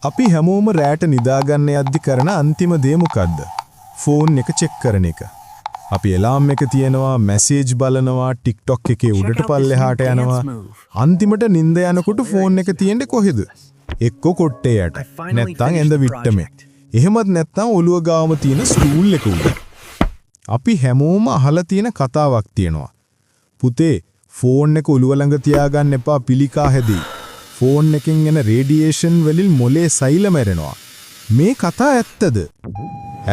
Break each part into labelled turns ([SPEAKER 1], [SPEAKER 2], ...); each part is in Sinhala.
[SPEAKER 1] අපි හැමෝම රැට නිදාගන්න යද්දි කරන අන්තිම දේ මොකද්ද? ෆෝන් එක චෙක් කරන එක. අපි එලාම් එක තියනවා, මැසේජ් බලනවා, TikTok එකේ උඩට පල්ලෙහාට යනවා. අන්තිමට නිින්ද යනකොට ෆෝන් එක තියෙන්නේ කොහෙද? එක්ක කොට්ටේ යට. නැත්තම් ඇඳ විට්ටමේ. එහෙමත් නැත්තම් ඔළුව ගාවම තියෙන ස්ටූල් එක උඩ. අපි හැමෝම අහලා තියෙන කතාවක් තියෙනවා. පුතේ, ෆෝන් එක ඔළුව ළඟ තියාගන්න එපා, පිළිකා හැදෙයි. ෆෝන් එකෙන් එන රේඩියේෂන් වලින් මොලේ සෛල මැරෙනවා. මේ කතා ඇත්තද?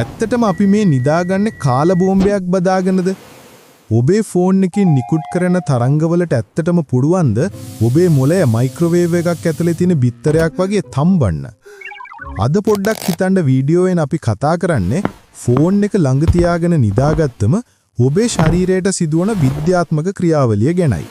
[SPEAKER 1] ඇත්තටම අපි මේ නිදාගන්නේ කාල බෝම්බයක් බදාගෙනද? ඔබේ ෆෝන් එකෙන් නිකුත් කරන තරංගවලට ඇත්තටම පුළුවන්ද ඔබේ මොලය මයික්‍රෝවේව් එකක් ඇතුලේ තියෙන බිත්තරයක් වගේ තම්බන්න? අද පොඩ්ඩක් හිතන්න වීඩියෝවෙන් අපි කතා කරන්නේ ෆෝන් එක ළඟ තියාගෙන නිදාගත්තම ඔබේ ශරීරයට සිදුවන විද්‍යාත්මක ක්‍රියාවලිය ගැනයි.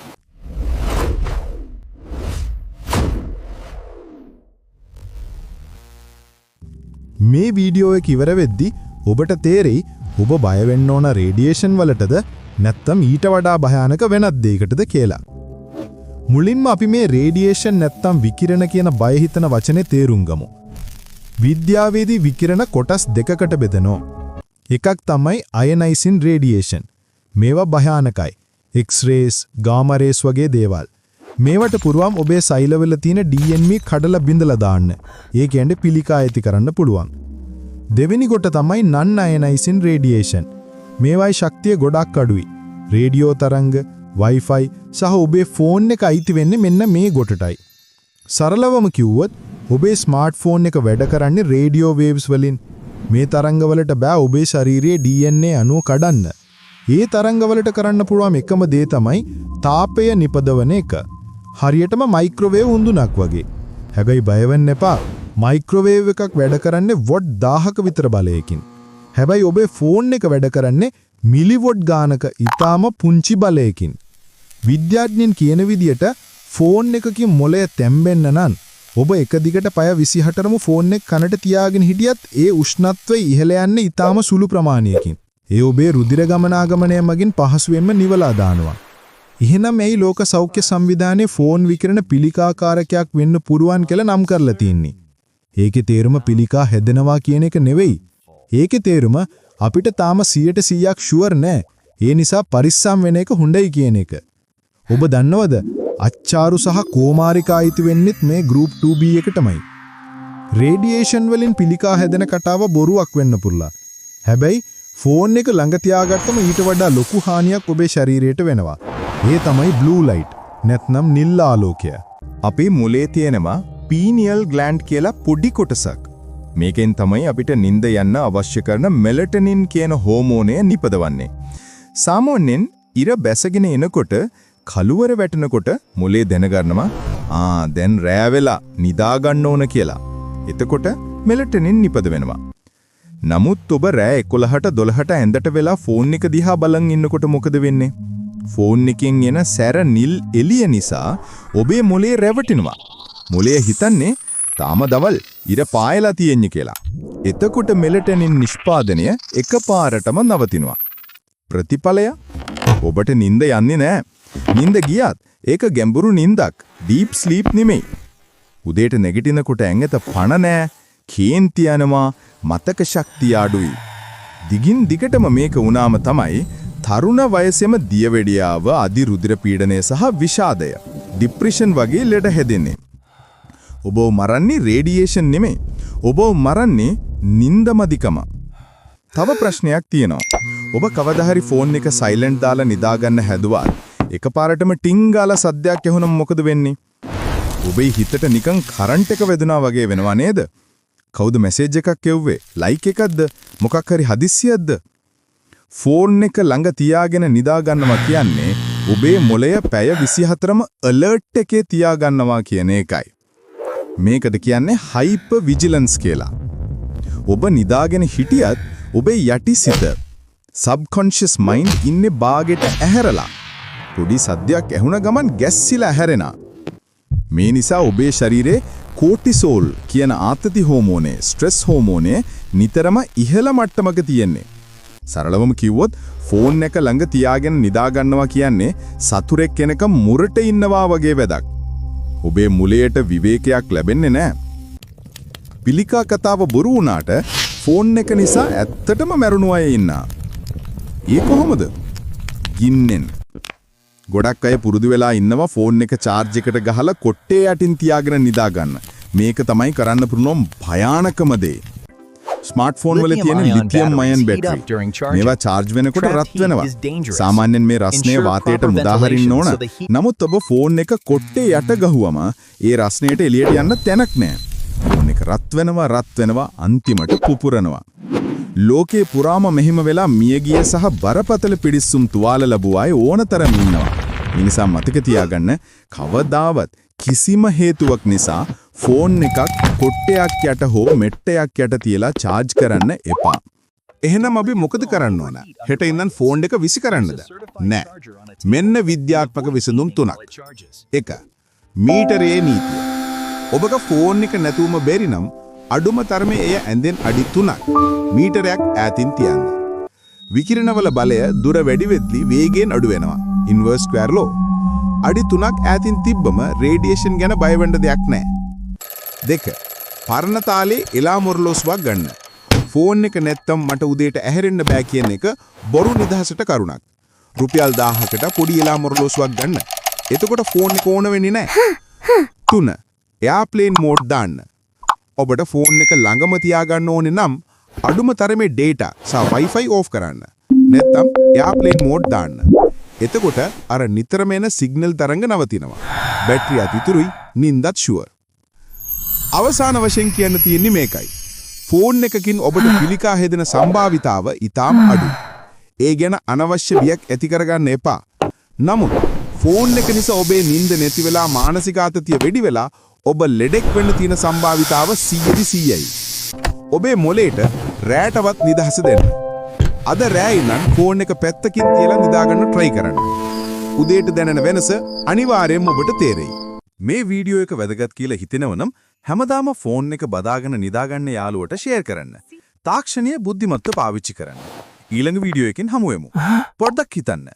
[SPEAKER 1] මේ වීඩියෝ එක ඉවර වෙද්දි ඔබට තේරෙයි ඔබ බය වෙන්න ඕන රේඩියේෂන් වලටද නැත්නම් ඊට වඩා භයානක වෙනත් දෙයකටද කියලා. මුලින්ම අපි මේ රේඩියේෂන් නැත්නම් විකිරණ කියන බය හිතන වචනේ තේරුම් ගමු. විද්‍යාවේදී විකිරණ කොටස් දෙකකට බෙදනවා. එකක් තමයි අයනයිසින් රේඩියේෂන්. මේවා භයානකයි. එක්ස්-රේස්, ගාමා රේස් වගේ දේවල්. මේවට පුරවම් ඔබේ සෛලවල තියෙන DNA කඩලා බිඳලා දාන්න. ඒ කියන්නේ පිළිකා ඇති කරන්න පුළුවන්. දෙවෙනි කොට තමයි non ionizing radiation. මේවයි ශක්තිය ගොඩක් අඩුයි. රේඩියෝ තරංග, Wi-Fi සහ ඔබේ ෆෝන් එක අයිති වෙන්නේ මෙන්න මේ ගොටටයි. සරලවම කිව්වොත් ඔබේ ස්මාර්ට්ෆෝන් එක වැඩ කරන්නේ රේඩියෝ වේව්ස් වලින්. මේ තරංගවලට බෑ ඔබේ ශරීරයේ DNA අණුව කඩන්න. ඒ තරංගවලට කරන්න පුළුවන් එකම දේ තමයි තාපය නිපදවන එක. හරියටම මයික්‍රෝවේව් උඳුනක් වගේ. හැබැයි බය වෙන්න එපා. මයික්‍රෝවේව් එකක් වැඩ කරන්නේ වොට් 1000ක විතර බලයකින්. හැබැයි ඔබේ ෆෝන් එක වැඩ කරන්නේ මිලිවොට් ගානක ඊටාම පුංචි බලයකින්. විද්‍යාඥයන් කියන විදියට ෆෝන් එකකින් මොළය තැම්බෙන්න නම් ඔබ එක දිගට පය 28ම ෆෝන් එක කනට තියාගෙන හිටියත් ඒ උෂ්ණත්වය ඉහළ යන්නේ ඊටාම සුළු ප්‍රමාණයකින්. ඒ ඔබේ රුධිර ගමනාගමනය මගින් පහසුවෙන්ම නිවලා දානවා. එහෙනම් මේ ලෝක සෞඛ්‍ය සංවිධානයේ ෆෝන් විකිරණ පිළිකාකාරකයක් වෙන්න පුරුවන් කියලා නම් කරලා තියෙන්නේ. ඒකේ තේරුම පිළිකා හැදෙනවා කියන එක නෙවෙයි. ඒකේ තේරුම අපිට තාම 100% ෂුවර් නෑ. ඒ නිසා පරිස්සම් වෙන එක හොඳයි කියන එක. ඔබ දන්නවද? අච්චාරු සහ කෝමාරිකා අයිති වෙන්නෙත් මේ ගෲප් 2B එකටමයි. රේඩියේෂන් වලින් පිළිකා හැදෙන කතාව බොරුවක් වෙන්න පුළුවන්. හැබැයි ෆෝන් එක ළඟ තියාගත්තම ඊට වඩා ලොකු හානියක් ඔබේ ශරීරයට වෙනවා. ඒ තමයි බ්ලූ ලයිට් නැත්නම් නිල් ආලෝකය. අපේ මොලේ තියෙනවා පීනියල් ග්ලෑන්ඩ් කියලා පොඩි කොටසක්. මේකෙන් තමයි අපිට නිින්ද යන්න අවශ්‍ය කරන මෙලටොනින් කියන හෝමෝනය නිපදවන්නේ. සාමාන්‍යයෙන් ඉර බැසගෙන එනකොට කළුවර වැටෙනකොට මොලේ දැනගන්නවා දැන් රෑ වෙලා නිදා ගන්න ඕන කියලා. එතකොට මෙලටොනින් නිපද වෙනවා. නමුත් ඔබ රෑ 11ට 12ට ඇඳට වෙලා ෆෝන් එක දිහා බලන් ඉන්නකොට මොකද වෙන්නේ? ෆෝන් එකෙන් එන සැර නිල් එළිය නිසා ඔබේ මොලේ රැවටෙනවා. මොලේ හිතන්නේ තාම දවල් ඉර පායලා තියෙන්නේ කියලා. එතකොට මෙලටොනින් නිෂ්පාදනය එකපාරටම නවතිනවා. ප්‍රතිඵලය ඔබට නිින්ද යන්නේ නැහැ. නිින්ද ගියත් ඒක ගැඹුරු නිින්දක්. ඩීප් ස්ලීප් නෙමෙයි. උදේට නැගිටිනකොට ඇඟට පණ නැහැ. කේන්ති යනවා. මතක ශක්තිය අඩුයි. දිගින් දිගටම මේක වුණාම තමයි තරුණ වයසේම දියවැඩියාව, අධිරුධිර පීඩනය සහ විෂාදය, ડિප්‍රෙෂන් වගේ ලෙඩ හැදෙන්නේ. ඔබව මරන්නේ රේඩියේෂන් නෙමෙයි. ඔබව මරන්නේ නිින්දමදිකම. තව ප්‍රශ්නයක් තියෙනවා. ඔබ කවදා හරි ෆෝන් එක සයිලන්ට් දාලා නිදා ගන්න හැදුවා. එකපාරටම ටින් ගාලා සද්දයක් ඇහුනම මොකද වෙන්නේ? ඔබේ හිතට නිකන් කරන්ට් එක වැදුනා වගේ වෙනවා නේද? කවුද මැසේජ් එකක් එව්වේ? ලයික් එකක්ද? මොකක් හරි හදිස්සියක්ද? ෆෝන් එක ළඟ තියාගෙන නිදා ගන්නවා කියන්නේ ඔබේ මොළය පැය 24ම alert එකේ තියා ගන්නවා කියන එකයි. මේකද කියන්නේ hyper vigilance කියලා. ඔබ නිදාගෙන හිටියත් ඔබේ යටි සිත subconscious mind ඉන්නේ බාගෙට ඇහැරලා. පොඩි සද්දයක් ඇහුණ ගමන් ගැස්සිලා ඇහැරෙනවා. මේ නිසා ඔබේ ශරීරයේ කෝටිසෝල් කියන ආතති හෝමෝනේ, ස්ට්‍රෙස් හෝමෝනේ නිතරම ඉහළ මට්ටමක තියෙන්නේ. සරලවම කිව්වොත් ෆෝන් එක ළඟ තියාගෙන නිදා ගන්නවා කියන්නේ සතුරෙක් කෙනක මුරට ඉන්නවා වගේ වැඩක්. ඔබේ මුලයට විවේකයක් ලැබෙන්නේ නැහැ.
[SPEAKER 2] පිළිකා කතාව බොරු වුණාට ෆෝන් එක නිසා ඇත්තටම මැරුණු අය ඉන්නා. ඒ කොහොමද? ගින්නෙන්. ගොඩක් අය පුරුදු වෙලා ඉන්නවා ෆෝන් එක charge එකට ගහලා කොට්ටේ යටින් තියාගෙන නිදා ගන්න. මේක තමයි කරන්න පුළුවන් භයානකම දේ. ස්මාර්ට්ෆෝන් වල තියෙන ලිතියම් අයන් බැටරි මේවා charge වෙනකොට රත් වෙනවා. සාමාන්‍යයෙන් මේ රස්නය වාතයට මුදා හරින්න ඕන. නමුත් ඔබ ෆෝන් එක කොට්ටේ යට ගහුවම ඒ රස්නයට එළියට යන්න තැනක් නැහැ. ෆෝන් එක රත් වෙනවා අන්තිමට පුපුරනවා. ලෝකේ පුරාම මෙහිම වෙලා මියගිය සහ බරපතල පිඩිස්සුම් තුවාල ලැබුව අය ඕනතරම් ඉන්නවා. ඒ නිසා මතක තියාගන්න කවදාවත් කිසිම හේතුවක් නිසා ෆෝන් එකක් කොට්ටයක් යට හෝ මෙට්ටයක් යට තියලා charge කරන්න එපා.
[SPEAKER 3] එහෙනම් අපි මොකද කරන්න ඕන? හෙට ඉඳන් ෆෝන් එක විසි කරන්නද? නෑ. මෙන්න විද්‍යාත්මක විසඳුම් 3ක්. 1. මීටරයේ නීතිය. ඔබක ෆෝන් එක නැතුවම බැරි නම් අඩුම තරමේ එය ඇඳෙන් අඩි 3ක් මීටරයක් ඈතින් තියන්න. විකිරණවල බලය දුර වැඩි වෙද්දී වේගයෙන් අඩු වෙනවා. ඉන්වර්ස් ස්ක්වයර් ලෝ. අඩි 3ක් ඈතින් තිබ්බම රේඩියේෂන් ගැන බය වෙන්න දෙයක් නැහැ. 2. පරණ තාලේ එලාම් ඔරලෝසුවක් ගන්න. ෆෝන් එක නැත්තම් මට උදේට ඇහැරෙන්න බෑ කියන එක බොරු නිදහසට කරුණක්. රුපියල් 1000කට පොඩි එලාම් ඔරලෝසුවක් ගන්න. එතකොට ෆෝන් එක ඕන වෙන්නේ නැහැ. 3. එයාප්ලේන් මෝඩ් දාන්න. ඔබට ෆෝන් එක ළඟම තියාගන්න ඕනේ නම් අඩුම තරමේ data සහ wifi off කරන්න. නැත්නම් එයාප්ලේන් මෝඩ් දාන්න. එතකොට අර නිතරම එන සිග්නල් තරංග නවතිනවා. බැටරිය අතිතුරුයි නින්දත් ෂුවර්. අවසාන වශයෙන් කියන්න තියෙන්නේ මේකයි. ෆෝන් එකකින් ඔබට පිළිකා හැදෙන සම්භාවිතාව ඊටාම අඩුයි. ඒ ගැන අනවශ්‍ය බියක් ඇති කරගන්න එපා. නමුත් ෆෝන් එක නිසා ඔබේ නිින්ද නැති වෙලා මානසික ආතතිය වැඩි වෙලා ඔබ ලෙඩෙක් වෙන්න තියෙන සම්භාවිතාව 100%යි. ඔබේ මොලේට රැටවත් නිදහස දෙන්න. අද රෑ ඉඳන් ෆෝන් එක පැත්තකින් තියලා නිදාගන්න try කරන්න. උදේට දැනෙන වෙනස අනිවාර්යයෙන්ම ඔබට තේරෙයි. මේ වීඩියෝ එක වැදගත් කියලා හිතෙනවනම් හැමදාම ෆෝන් එක බදාගෙන නිදාගන්න යාළුවට share කරන්න. තාක්ෂණීය බුද්ධිමත්ව පාවිච්චි කරන්න. ඊළඟ වීඩියෝ එකකින් හමු වෙමු. පොඩ්ඩක් හිතන්න.